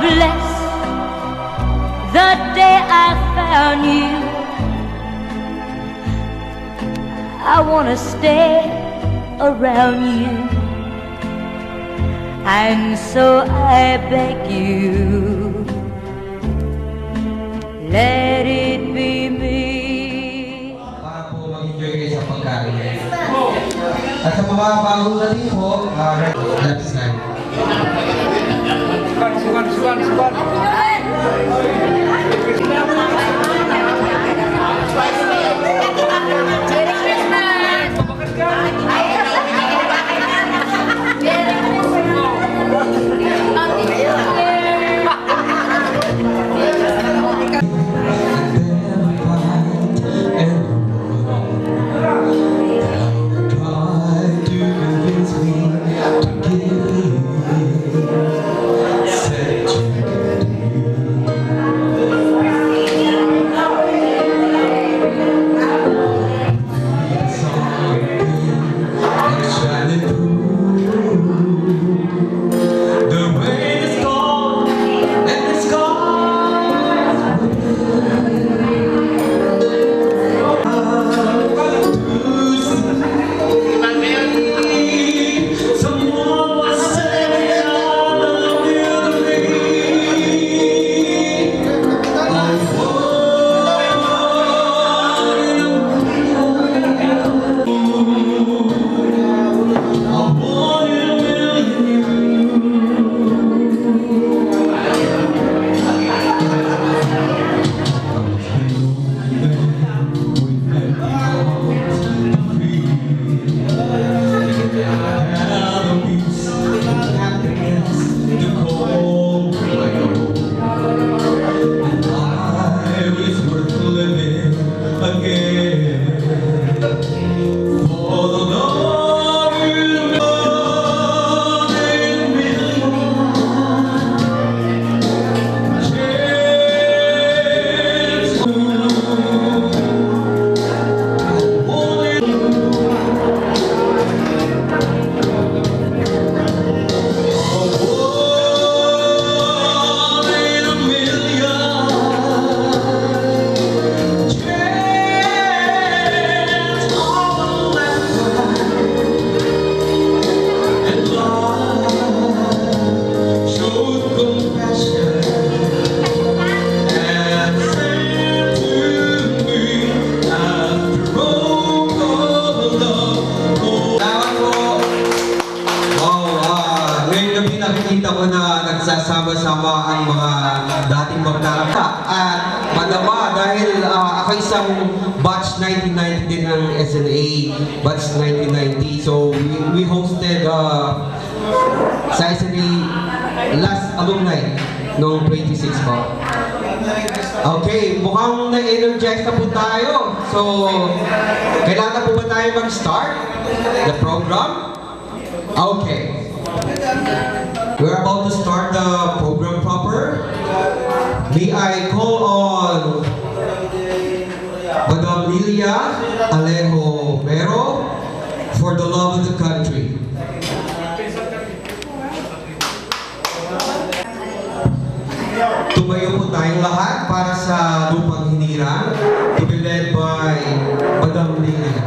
bless the day I found you. I wanna stay around you, and so I beg you, let it be me. Para po mag-enjoy kayo sa pagkain. At sa mga bagong dating po, that's time. Suban. Nakikita ko na nagsasama-sama ang mga dating magdarapa at madama dahil ako isang batch 1990 din ng SNA, batch 1990. So we hosted sa SNA last alumni noong 26 po. Okay, mukhang na-energize na po tayo. So, kailangan po ba tayo mag-start the program? Okay. We're about to start the program proper. May I call on Madam Lilia Alejo Mero for the love of the country. Tumayo po tayong lahat para sa lupang hinirang, to be led by Madam Lilia.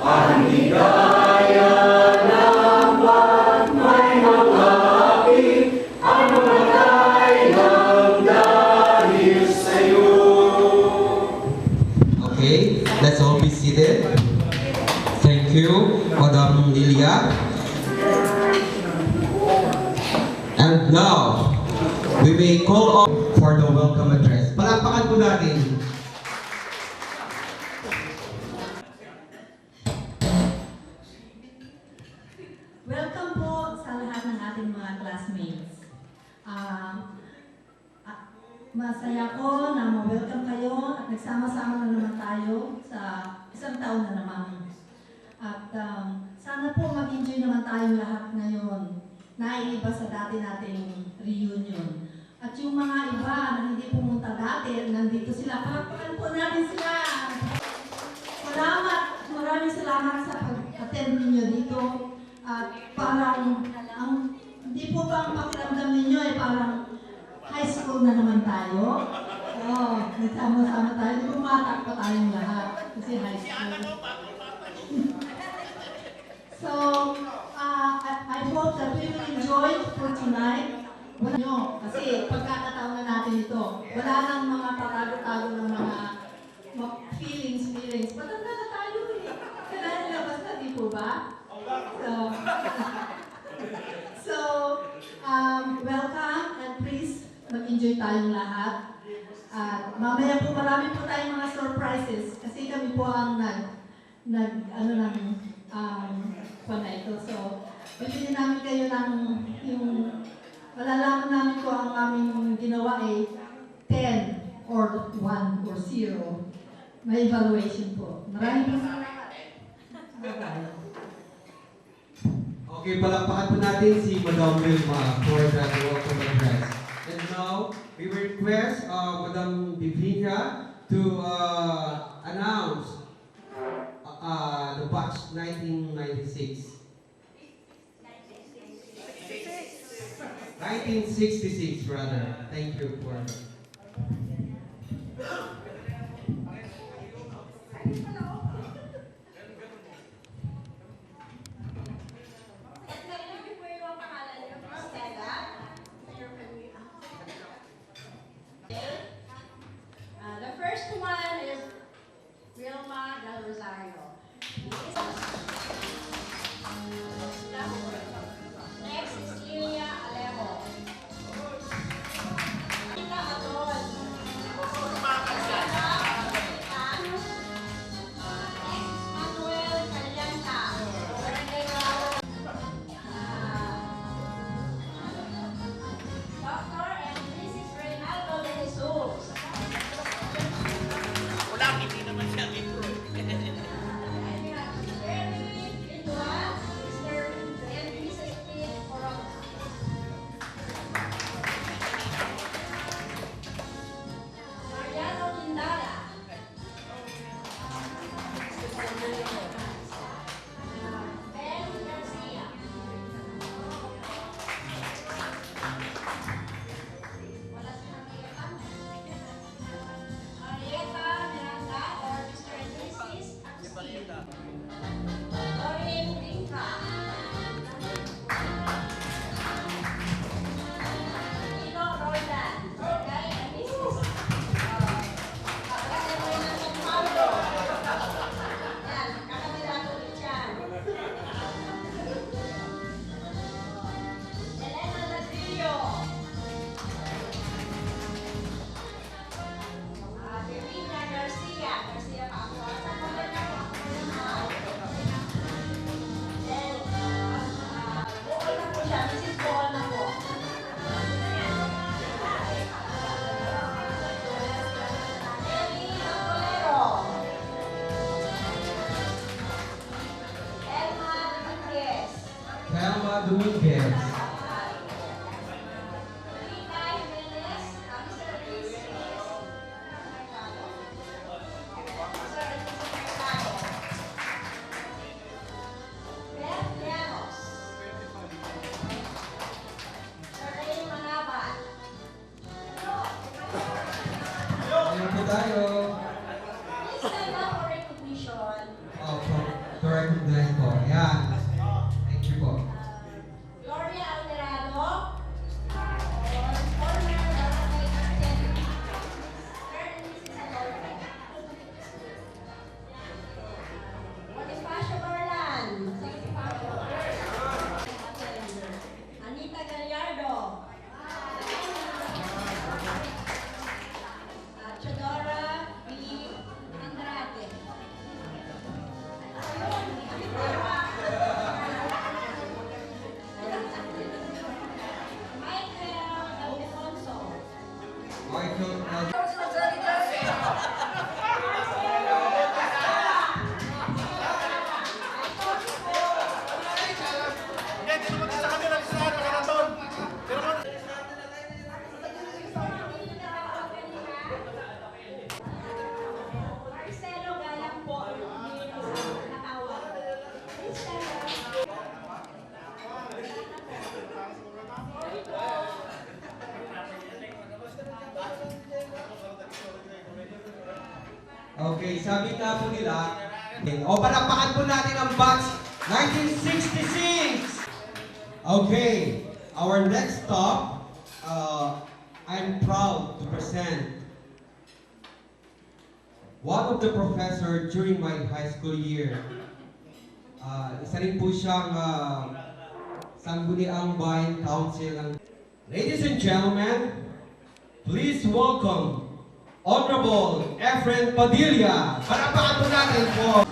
Ang higaya ng buwan may mga Madam Lilia. And now, we may call on for the welcome address. Palakpakan po natin. Welcome po sa lahat ng ating mga classmates. Masaya ko na ma-welcome kayo at nagsama-sama na naman tayo sa isang taon na naman. At sana po mag-enjoy naman tayong lahat ngayon. Naiiba sa dati nating reunion. At yung mga iba na hindi pumunta dati, nandito sila. Palakpakan po natin sila! Maraming salamat sa pag-attend ninyo dito. At parang, hindi po ba ang pakiramdam ninyo parang high school na naman tayo? Nagsama-sama tayo. Bumatak pa tayong lahat kasi high school. So, I hope that we will enjoy for tonight. Wala nyo, kasi pagkakataon na natin ito. Wala nang mga patago-tago ng mga feelings. Matanda na tayo eh. Kailangan nilabas na, di po ba? So, welcome and please mag-enjoy tayong lahat. At mamaya po marami po tayong mga surprises kasi kami po ang na ito. So, bibili namin kayo ng malalaman namin ko ang aming ginawa 10 or 1 or 0. May evaluation po. Maraming salamat. Bye-bye. Okay, palakpakan po natin si Madam Wilma for the welcome address. And now, we will request Madam Divina to announce the batch 1996. 1966 rather. Thank you for the first one is Wilma Del Rosario. Next is Lilia Alejo. Tina Adon. Next is Manuel Calianta. Dr. and Mrs. Reynaldo de Jesus. Mariano Lindara. Ben Garcia. Wala silang iyakan. Marieta Miranda or Mr. and Mrs. Agustin. Doreen Rinca. Nino Roldan. Guy and Mrs. Kakasabay na sa Pablo. Yan, kakabila ko ulit yan. Elena Ladrillo. Divina Garcia. Garcia pa ako. Saan ko ba na ako? Then, Bool na po siya. Mrs. Bool na po. Nelly Angolero. Elma Dominguez. Thelma Dominguez. Rita Jimenez. Mr. and Mrs. Mercado. Mr. and Mrs. Mercado. Beth Llanos. Sherlyn Manabat. Ayun po tayo. Please stand up for recognition. To recognize po. Yan. Thank you po. Gloria Okay, sabi nga po nila, o palakpakan po natin ang batch 1966! Okay, our next stop, I'm proud to present one of the professor during my high school year. Isa rin po siyang Sangguniang Bayan Council. Ladies and gentlemen, please welcome Honorable Efren Padilla. Palakpakan po natin po.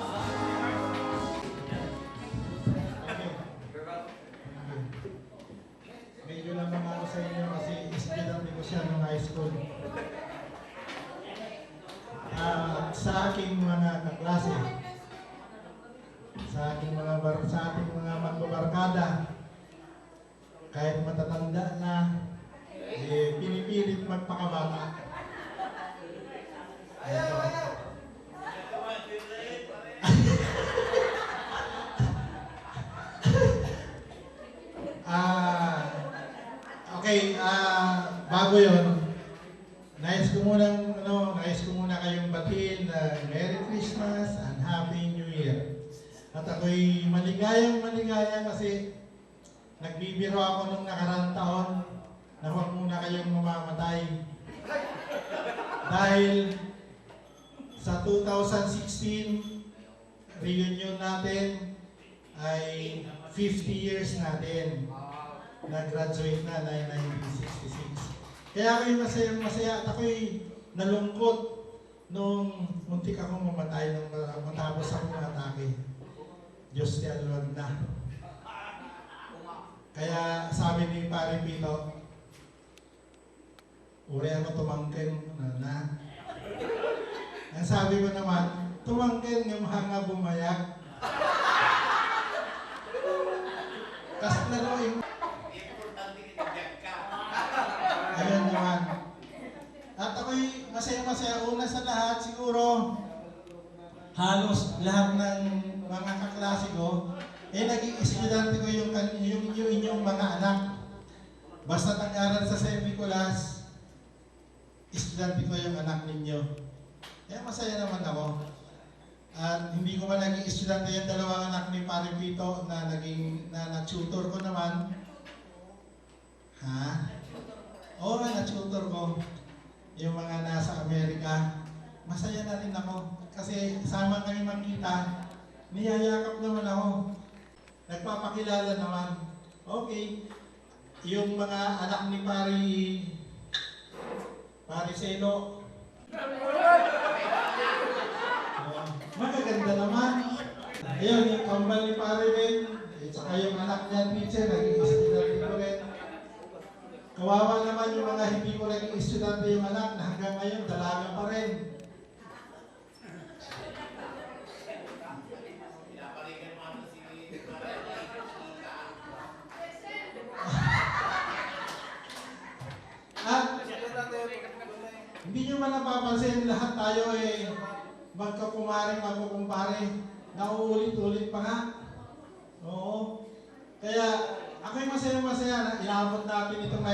Medyo naman ako sa inyo kasi estudyante ko siya nung high school. Sa aking mga kaklase, sa ating mga magbabarkada, kahit matatanda na, pinipilit magpakabata. Okay, bago yon, nais ko muna kayong batiin na Merry Christmas and Happy New Year. At ako'y maligayang kasi nagbibiro ako nung nakarang taon na huwag muna kayong mamamatay. Dahil sa 2016, reunion natin ay 50 years natin. Nag-graduate na 1966. Kaya ako'y masaya at ako'y nalungkot nung muntik akong mamatay nung matapos akong atake. Diyos ti aluwag na. Kaya sabi ni Pare Pito, uri ako tumangkin na. Ang sabi ko naman, tumangkin ng hanga bumayak. Kasi naroing ayun naman. At ako'y masaya-masaya. Una sa lahat, siguro, halos lahat ng mga kaklase ko, naging estudyante ko yung inyong mga anak. Basta nag-aral sa St. Nicolas, estudyante ko yung anak ninyo. Kaya masaya naman ako. At hindi ko man naging estudyante yung dalawang anak ni Pare Pito na na-tutor ko naman. Ha? Oo, na-tutor ko yung mga nasa Amerika. Masaya na rin ako kasi sama kami makita. Niyayakap naman ako. Nagpapakilala naman. Okay. Yung mga anak ni Pare Selo. Magaganda naman. Ayun, yung kambal ni Pare Ben. At saka yung anak niya, teacher, naging estudyante ko rin. Kawawa naman yung mga hindi ko naging estudyante yung anak na hanggang ngayon dalaga pa rin. At hindi nyo man napapansin, lahat tayo magkukumpare. Nauulit-ulit pa nga. Oo. Kaya ako'y masaya-masaya na inabot natin itong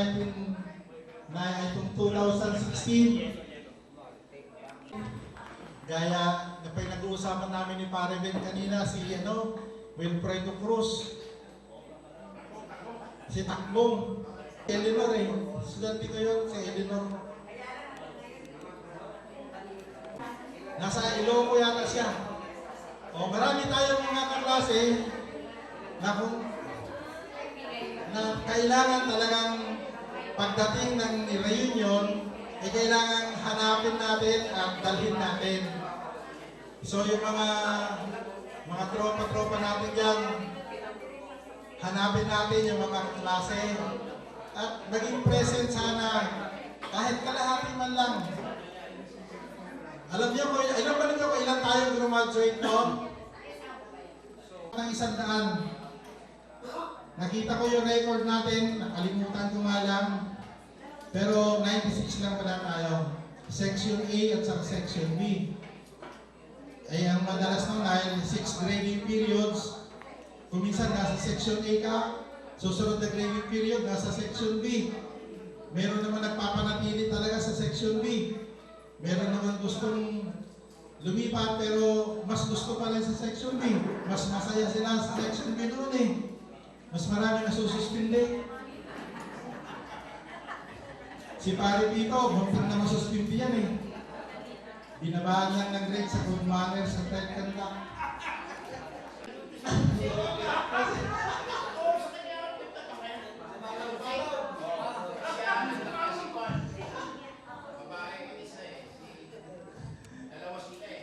2016. Gaya na pinag-uusapan namin ni Pare Ben kanina, si Wilfredo Cruz. Si Takbong. Eleanor estudyante ko yun, si Eleanor. Nasa Ilocos yata siya. Marami tayong mga kaklase na kailangan talagang pagdating ng reunion, kailangan hanapin natin at dalhin natin. So yung mga tropa-tropa natin dyan, hanapin natin yung mga klase at maging present sana kahit kalahati man lang. Alam niyo ko, ilan tayo graduate noon? Ng 100. Nakita ko yung record natin, nakalimutan ko nga lang. Pero 96 lang pala tayo. Section A at saka Section B. Ay ang madalas nung dahil 6 grading periods, Kung minsan nasa Section A ka, susunod na grading period, nasa Section B. Meron naman nagpapanatili talaga sa Section B. Meron naman gustong lumipat pero mas gusto pa rin sa Section B. Mas masaya sila sa Section B noon eh. Mas marami nasususpindi. Si Pare Pito, muntik na masuspindi yan eh. Binabaan lang ng grade sa good manners sa third conduct.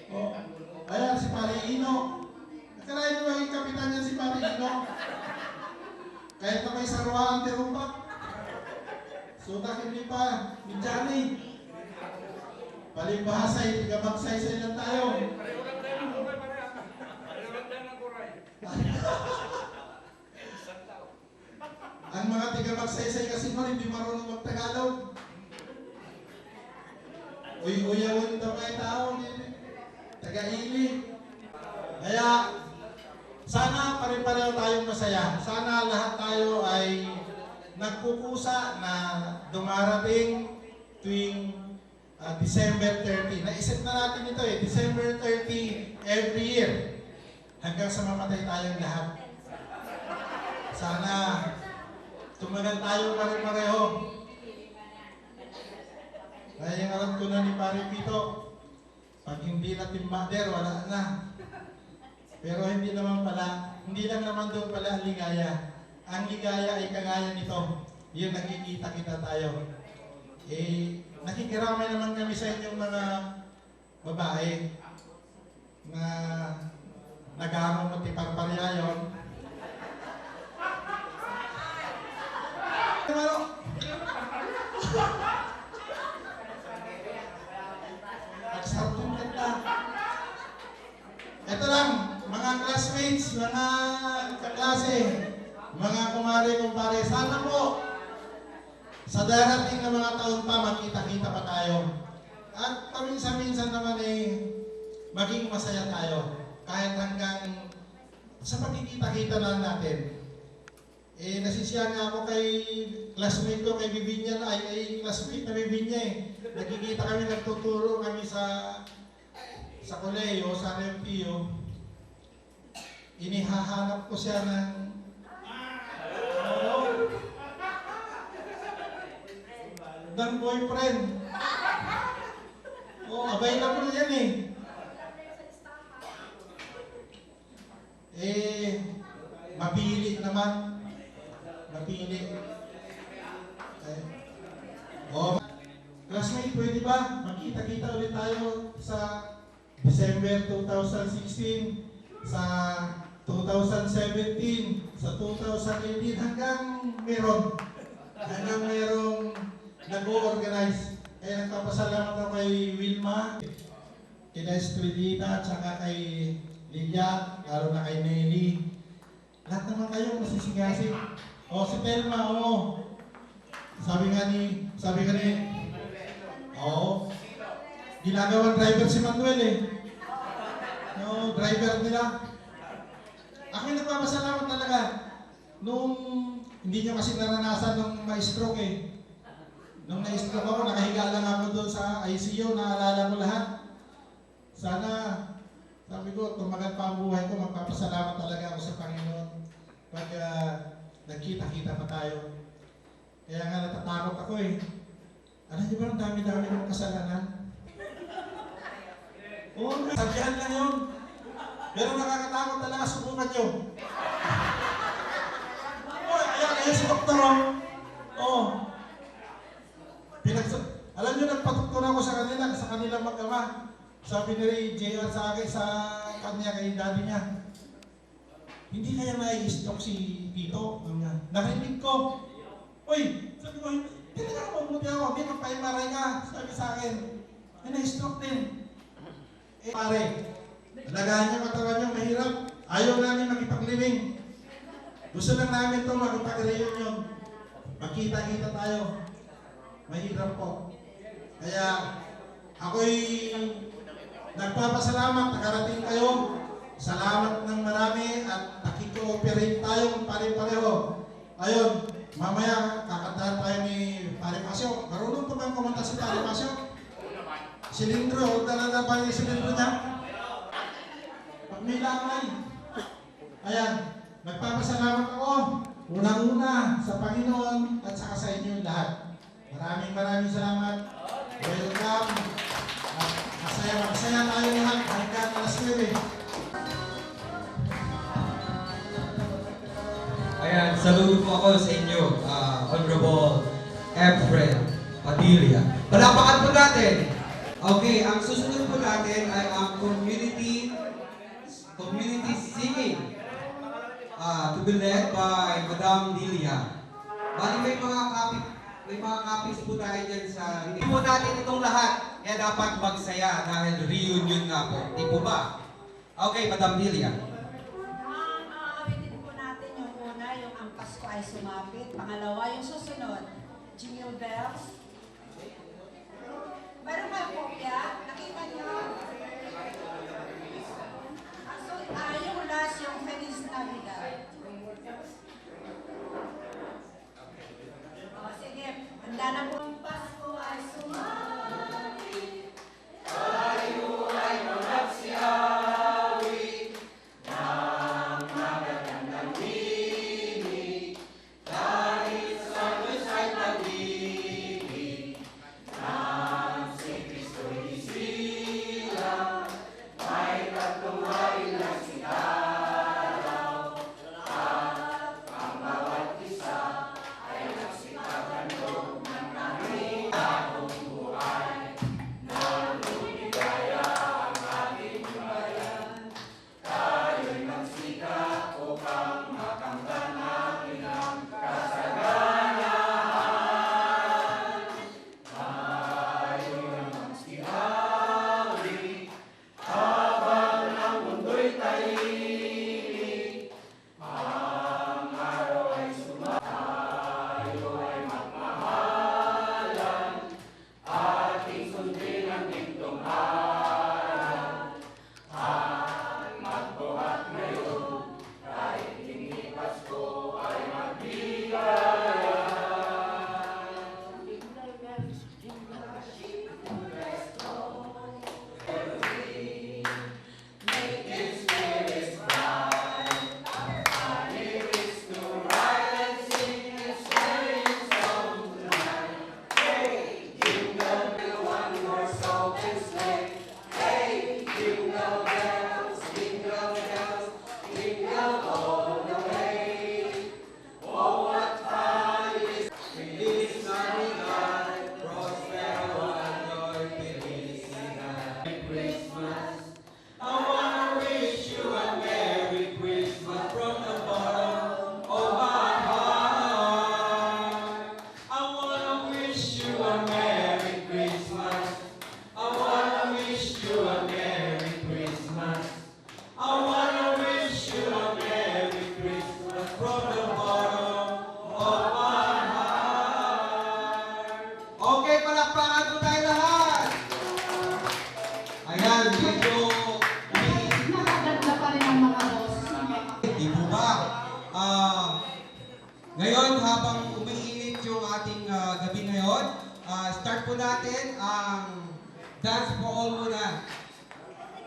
Oh, ayan si Pare Ino. Nakalain mo maging kapitan niya si Pare Ino. Kahit na may sarwaan tirumpak. Sudak hindi pa, ni Johnny. Palibhasay, tigabagsay-say lang tayo. Ang mga tigabagsay-say kasi mo hindi marunong mag-Tagalog. Uy-uyawin daw kayo tao, taga-ili. Kaya, sana pare-pareho tayong masaya. Sana lahat tayo ay nagpupusa na dumarating tuwing December 30. Naisip na natin ito eh, December 30 every year. Hanggang sa mamatay tayong lahat. Sana tumagal tayo pare-pareho. Kaya yung alam ko na ni Pare Pito, pag hindi na team mother, wala na. Pero hindi naman pala, hindi lang naman doon pala ang ligaya. Ang ligaya ay kagaya nito. Yun, nakikita-kita tayo. Eh, nakikiramay naman kami sa inyong mga babae na nag-aamang matiparparya yun. Nagsartong ganda. Ito lang, mga classmates, mga kaklase, mga kumare-kumpare, sana po sa darating na mga taon pa, makita-kita pa tayo. At paminsan-minsan naman eh, maging masaya tayo. Kahit hanggang sa pagkikita-kita lang natin. Eh, nasisiya nga ako kay classmate ko, kay Bibinya na, ay classmate na Bibinya eh. Nagkikita kami, nagtuturo kami sa Colegio, sa RMPO. Inihahanap ko siya ng boyfriend. Oh, available yan eh. Eh, mapili naman. Mapili. Okay. Oh, classmate, pwede ba? Magkita-kita ulit tayo sa December 2016, sa 2017, sa 2018, hanggang merong nag-o-organize. Kaya nagpapasalamat ako kay Wilma, kina Estridita, at saka kay Lilia, lalo na kay Nelly. Lahat naman kayo masisigasig. O, si Telma, oo. Sabi nga ni, oo. Ginagawang driver si Manuel eh. No, driver nila. Ako yung nagpapasalamat talaga. Nung hindi nyo kasi naranasan nung ma-stroke eh. Nung na-stroke ako, nakahiga lang ako doon sa ICU, naalala ko lahat. Sana, sabi ko, tumagal pa ang buhay ko, magpapasalamat talaga ako sa Panginoon pag nagkita-kita pa tayo. Kaya nga natatakot ako eh. Alam niyo ba, ang dami-dami ng kasalanan? Oo, sabihan lang yun. Pero nakakatakot talaga, subukan nyo. Kaya si doktor, oh. Alam nyo, nagpatuktor ako sa kanilang mag-ama. Sabi ni JR sa akin, sa kanya, kay daddy niya, hindi kaya nai-stroke si Tito? Narinig ko. Uy, sabi ko, hindi na ako mabuti ako, hindi magpa-MRI ka. Sabi sa akin, ay na-stroke din. Eh, pare, alagaan niya katawan niyo, mahirap. Ayaw namin makipaglibing. Gusto lang namin ito makipag-reunion. Magkita-kita tayo. Mahirap po. Kaya, ako'y nagpapasalamat, nakarating kayo. Salamat ng marami at nakikita. mag-cooperate tayong pare-pareho. Ayun, mamaya kakantahan tayo ni Pare Pasyo. Marunong pa bang kumanta si Pare Pasyo? Silindro, dala na ba yung silindro niya? Pag may lamay. Ayan, nagpapasalamat ako. Unang-una sa Panginoon at saka sa inyong lahat. Maraming salamat. Welcome. At masaya tayo lahat hanggang alas 9. Ayan, saludo po ako sa inyo, Honorable Efren Padilla. Palapakan po natin. Okay, ang susunod po natin ay ang community singing. To be led by Madam Delia. Bali may mga copies po tayo dyan sa... Hindi po natin itong lahat. Kaya dapat magsaya dahil reunion nga po. Di po ba? Okay, Madam Delia. Awitin po natin yung una, yung Ang Pasko ay Sumapit. Pangalawa, yung susunod, Jingle Bells. Meron ba kopya? Nakita niyo? Yung last, yung Feliz Navidad. O, sige. Handa na po. Ang Pasko ay sumapit. Tayo ay magsiawi. Nang magagandang tinig. Dahil sa Diyos ay pag-ibig. Nang si Kristo'y isilang. May tatlong hari na sigaraw. At ang bawat isa ay nagsikagandong ng aming bagong buhay. Nang lumigaya ang ating bayan. Tayo'y magsikap upang makamtan natin ang kasaganahan. Tayo'y magsihawi habang ang mundo'y tahimik. Ang araw ay tayo ay magmahalan. Ating sundin ang dingtonghalan. At magbuhat ngayon kahit hindi Pasko ay magbigayan. Make His spirits bright. Our lyrics to write and sing His wedding song tonight. Hey, jingle bell, one horse open sleigh. Hey, jingle bells, jingle all the way. Oh, what fun it is! Feliz Navidad, prospero año y felicidad. Christmas. I wanna wish you a Merry Christmas from the bottom of my heart. I wanna wish you a Merry Christmas. I wanna wish you a Merry Christmas. I wanna wish you a Merry Christmas from the bottom of my heart. Okay, palakpakan po tayo lahat. Ayan, medyo Nakaganda pa rin ang mga boss. di po ba? Ngayon, habang umiinit yung ating gabi ngayon, start po natin ang Dance for All muna.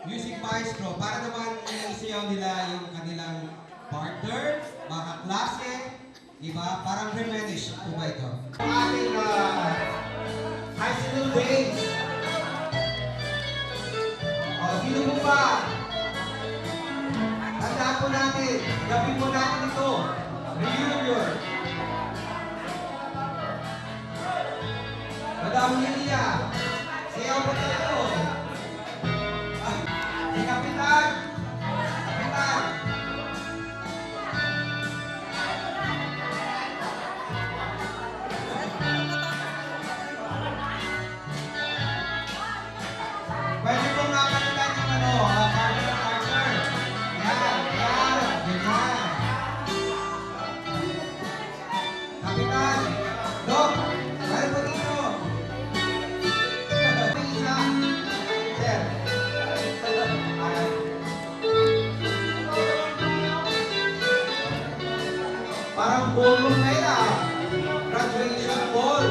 Music Maestro, para naman isayaw nila yung kanilang partner, mga kaklase, di ba? Parang reminisce po ba ito? Ang ating high school days. Sino po ba? Tandaan po natin, gabi po natin ito. Reunion. Madam Lilia, sayaw po tayo. Si Kapitan. Kapitan. Pwede pong nakalitan yung partner. Yan, yan, yan. Parang ballroom na yun ah. Graduation ball.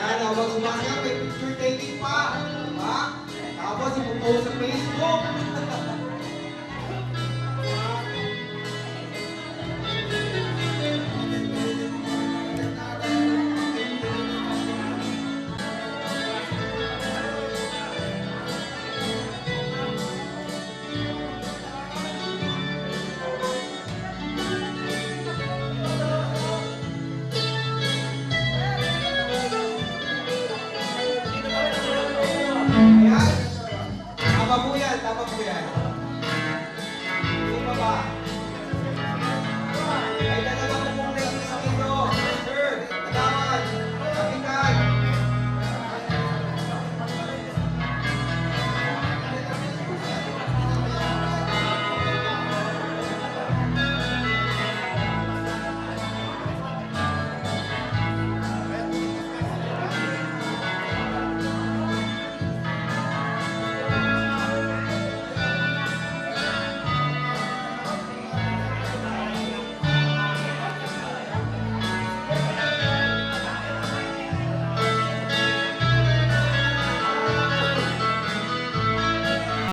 Yan, habang umaga, may picture taking pa. Ha? Tapos ipopost sa Facebook. Ayan,